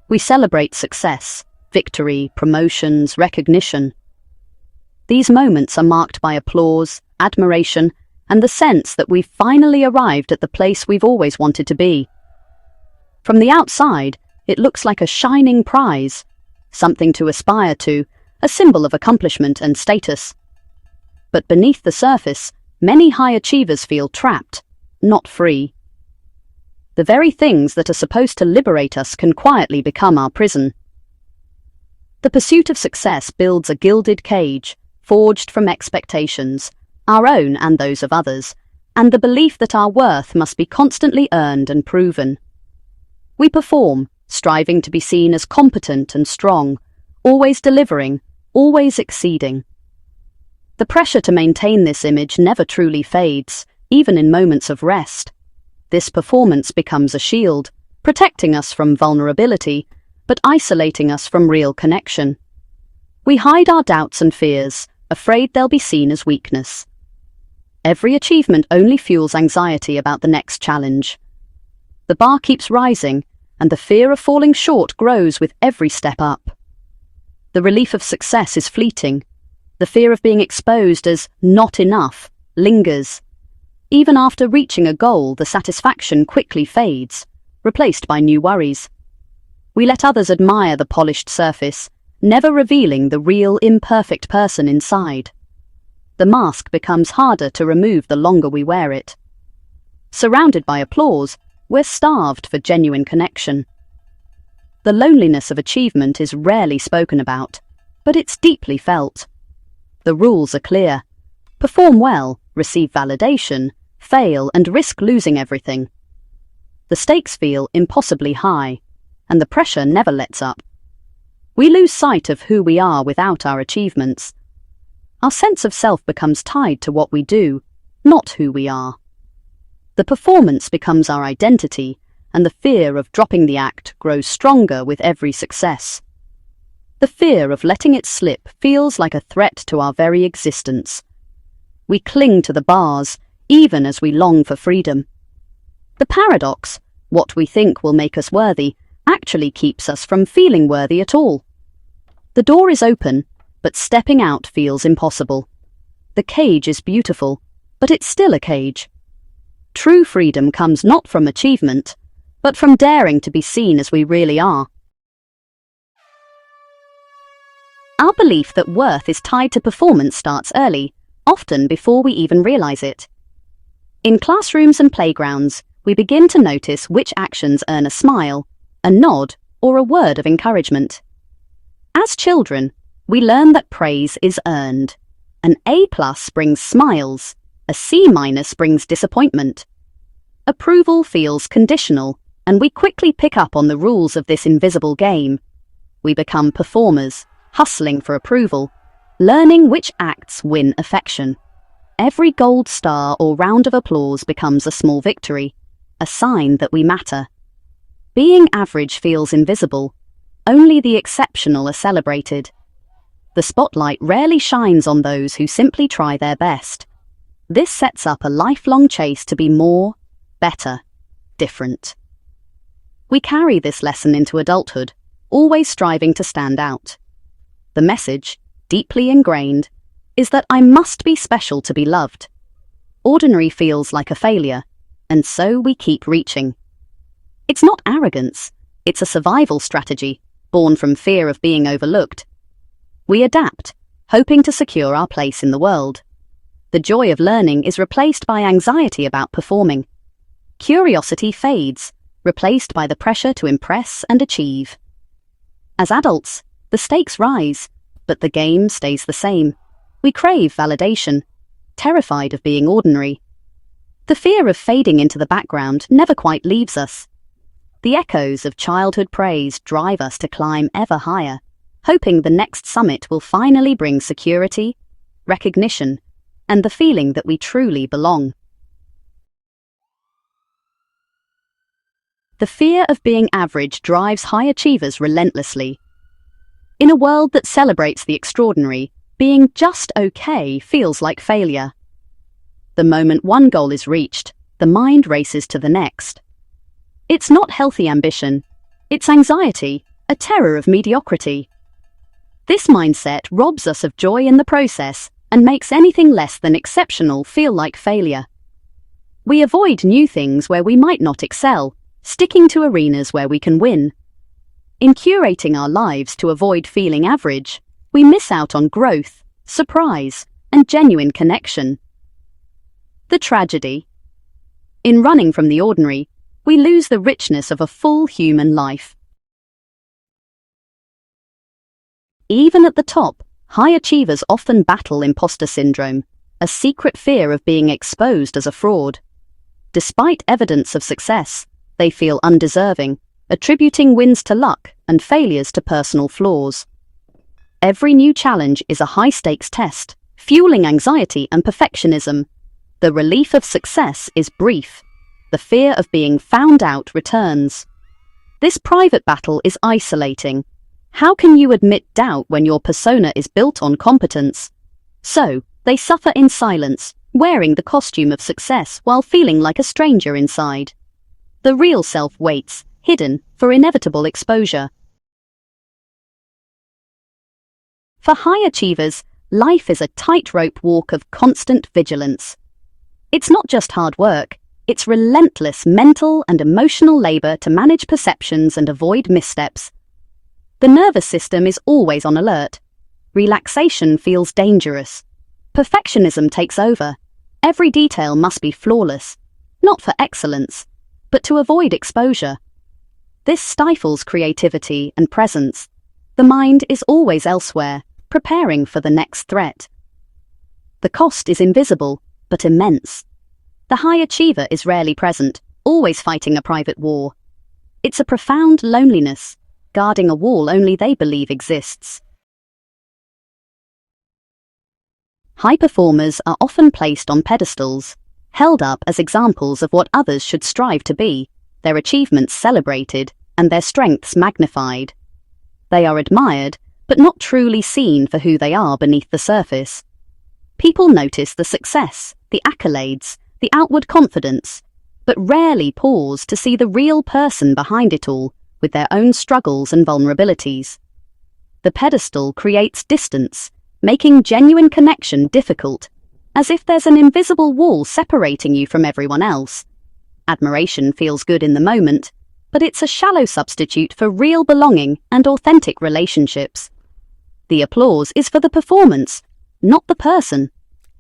We celebrate success, victory, promotions, recognition. These moments are marked by applause, admiration, and the sense that we've finally arrived at the place we've always wanted to be. From the outside, it looks like a shining prize, something to aspire to, a symbol of accomplishment and status. But beneath the surface, many high achievers feel trapped, not free. The very things that are supposed to liberate us can quietly become our prison. The pursuit of success builds a gilded cage, forged from expectations, our own and those of others, and the belief that our worth must be constantly earned and proven. We perform, striving to be seen as competent and strong, always delivering, always exceeding. The pressure to maintain this image never truly fades, even in moments of rest. This performance becomes a shield, protecting us from vulnerability, but isolating us from real connection. We hide our doubts and fears, afraid they'll be seen as weakness. Every achievement only fuels anxiety about the next challenge. The bar keeps rising, and the fear of falling short grows with every step up. The relief of success is fleeting. The fear of being exposed as not enough lingers. Even after reaching a goal, the satisfaction quickly fades, replaced by new worries. We let others admire the polished surface, never revealing the real imperfect person inside. The mask becomes harder to remove the longer we wear it. Surrounded by applause, we're starved for genuine connection. The loneliness of achievement is rarely spoken about, but it's deeply felt. The rules are clear. Perform well, receive validation, fail, and risk losing everything. The stakes feel impossibly high, and the pressure never lets up. We lose sight of who we are without our achievements. Our sense of self becomes tied to what we do, not who we are. The performance becomes our identity, and the fear of dropping the act grows stronger with every success. The fear of letting it slip feels like a threat to our very existence. We cling to the bars, even as we long for freedom. The paradox, what we think will make us worthy, actually keeps us from feeling worthy at all. The door is open, but stepping out feels impossible. The cage is beautiful, but it's still a cage. True freedom comes not from achievement, but from daring to be seen as we really are. Our belief that worth is tied to performance starts early, often before we even realize it. In classrooms and playgrounds, we begin to notice which actions earn a smile, a nod, or a word of encouragement. As children, we learn that praise is earned. An A+ brings smiles, a C- brings disappointment. Approval feels conditional, and we quickly pick up on the rules of this invisible game. We become performers, hustling for approval, learning which acts win affection. Every gold star or round of applause becomes a small victory, a sign that we matter. Being average feels invisible. Only the exceptional are celebrated. The spotlight rarely shines on those who simply try their best. This sets up a lifelong chase to be more, better, different. We carry this lesson into adulthood, always striving to stand out. The message, deeply ingrained, is that I must be special to be loved. Ordinary feels like a failure, and so we keep reaching. It's not arrogance, it's a survival strategy, born from fear of being overlooked. We adapt, hoping to secure our place in the world. The joy of learning is replaced by anxiety about performing. Curiosity fades, replaced by the pressure to impress and achieve. As adults, the stakes rise, but the game stays the same. We crave validation, terrified of being ordinary. The fear of fading into the background never quite leaves us. The echoes of childhood praise drive us to climb ever higher, hoping the next summit will finally bring security, recognition, and the feeling that we truly belong. The fear of being average drives high achievers relentlessly. In a world that celebrates the extraordinary, being just okay feels like failure. The moment one goal is reached, the mind races to the next. It's not healthy ambition, it's anxiety, a terror of mediocrity. This mindset robs us of joy in the process and makes anything less than exceptional feel like failure. We avoid new things where we might not excel, sticking to arenas where we can win. In curating our lives to avoid feeling average, we miss out on growth, surprise, and genuine connection. The tragedy. In running from the ordinary, we lose the richness of a full human life. Even at the top, high achievers often battle imposter syndrome, a secret fear of being exposed as a fraud. Despite evidence of success, they feel undeserving, attributing wins to luck and failures to personal flaws. Every new challenge is a high-stakes test, fueling anxiety and perfectionism. The relief of success is brief. The fear of being found out returns. This private battle is isolating. How can you admit doubt when your persona is built on competence? So, they suffer in silence, wearing the costume of success while feeling like a stranger inside. The real self waits, hidden, for inevitable exposure. For high achievers, life is a tightrope walk of constant vigilance. It's not just hard work, it's relentless mental and emotional labor to manage perceptions and avoid missteps. The nervous system is always on alert. Relaxation feels dangerous. Perfectionism takes over. Every detail must be flawless, not for excellence, but to avoid exposure. This stifles creativity and presence. The mind is always elsewhere, preparing for the next threat. The cost is invisible, but immense. The high achiever is rarely present, always fighting a private war. It's a profound loneliness, guarding a wall only they believe exists. High performers are often placed on pedestals, held up as examples of what others should strive to be, their achievements celebrated, and their strengths magnified. They are admired, but not truly seen for who they are beneath the surface. People notice the success, the accolades, the outward confidence, but rarely pause to see the real person behind it all, with their own struggles and vulnerabilities. The pedestal creates distance, making genuine connection difficult, as if there's an invisible wall separating you from everyone else. Admiration feels good in the moment, but it's a shallow substitute for real belonging and authentic relationships. The applause is for the performance, not the person,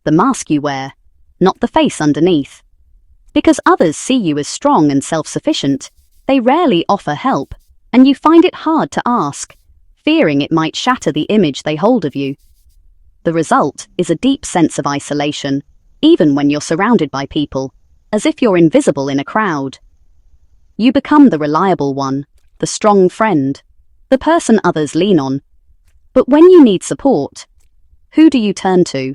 the mask you wear, not the face underneath. Because others see you as strong and self-sufficient, they rarely offer help, and you find it hard to ask, fearing it might shatter the image they hold of you. The result is a deep sense of isolation, even when you're surrounded by people, as if you're invisible in a crowd. You become the reliable one, the strong friend, the person others lean on. But when you need support, who do you turn to?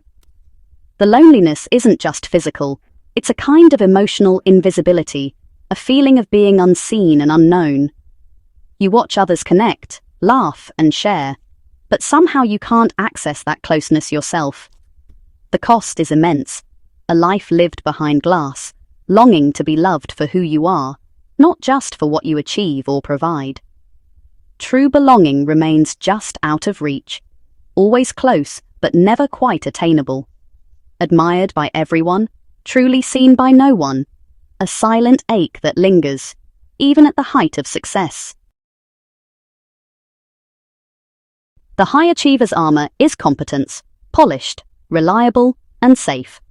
The loneliness isn't just physical, it's a kind of emotional invisibility, a feeling of being unseen and unknown. You watch others connect, laugh, and share, but somehow you can't access that closeness yourself. The cost is immense, a life lived behind glass, longing to be loved for who you are, not just for what you achieve or provide. True belonging remains just out of reach, always close but never quite attainable. Admired by everyone, truly seen by no one, a silent ache that lingers, even at the height of success. The high achiever's armor is competence, polished, reliable, and safe.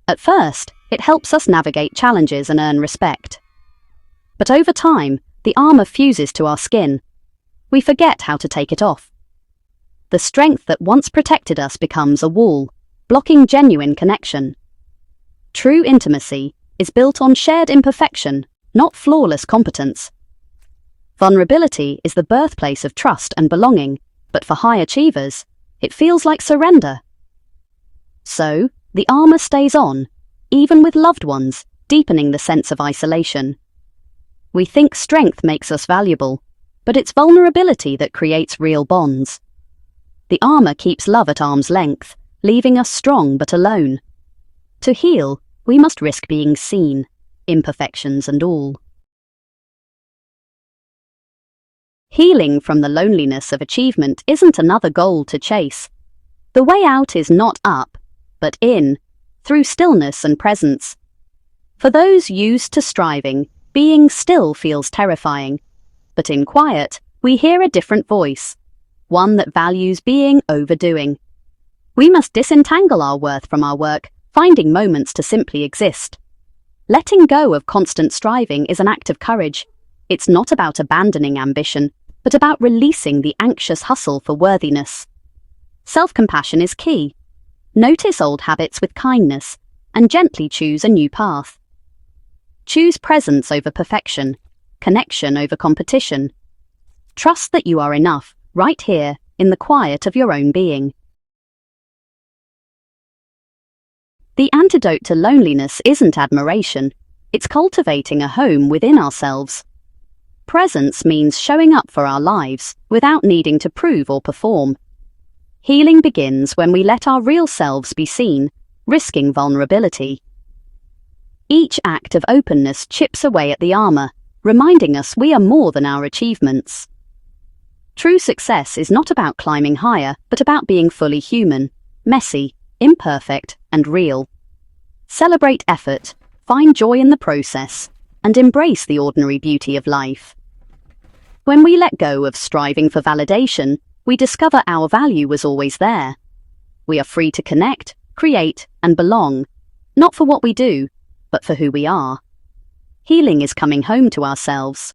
At first, it helps us navigate challenges and earn respect. But over time, the armor fuses to our skin. We forget how to take it off. The strength that once protected us becomes a wall, blocking genuine connection. True intimacy is built on shared imperfection, not flawless competence. Vulnerability is the birthplace of trust and belonging, but for high achievers, it feels like surrender. So, the armor stays on, even with loved ones, deepening the sense of isolation. We think strength makes us valuable, but it's vulnerability that creates real bonds. The armor keeps love at arm's length, leaving us strong but alone. To heal, we must risk being seen, imperfections and all. Healing from the loneliness of achievement isn't another goal to chase. The way out is not up, but in, through stillness and presence. For those used to striving, being still feels terrifying. But in quiet, we hear a different voice, one that values being over doing. We must disentangle our worth from our work, finding moments to simply exist. Letting go of constant striving is an act of courage. It's not about abandoning ambition, but about releasing the anxious hustle for worthiness. Self-compassion is key. Notice old habits with kindness and gently choose a new path. Choose presence over perfection, connection over competition. Trust that you are enough, right here, in the quiet of your own being. The antidote to loneliness isn't admiration, it's cultivating a home within ourselves. Presence means showing up for our lives without needing to prove or perform. Healing begins when we let our real selves be seen, risking vulnerability. Each act of openness chips away at the armor, reminding us we are more than our achievements. True success is not about climbing higher, but about being fully human, messy, imperfect, and real. Celebrate effort, find joy in the process, and embrace the ordinary beauty of life. When we let go of striving for validation, we discover our value was always there. We are free to connect, create, and belong, not for what we do, but for who we are. Healing is coming home to ourselves,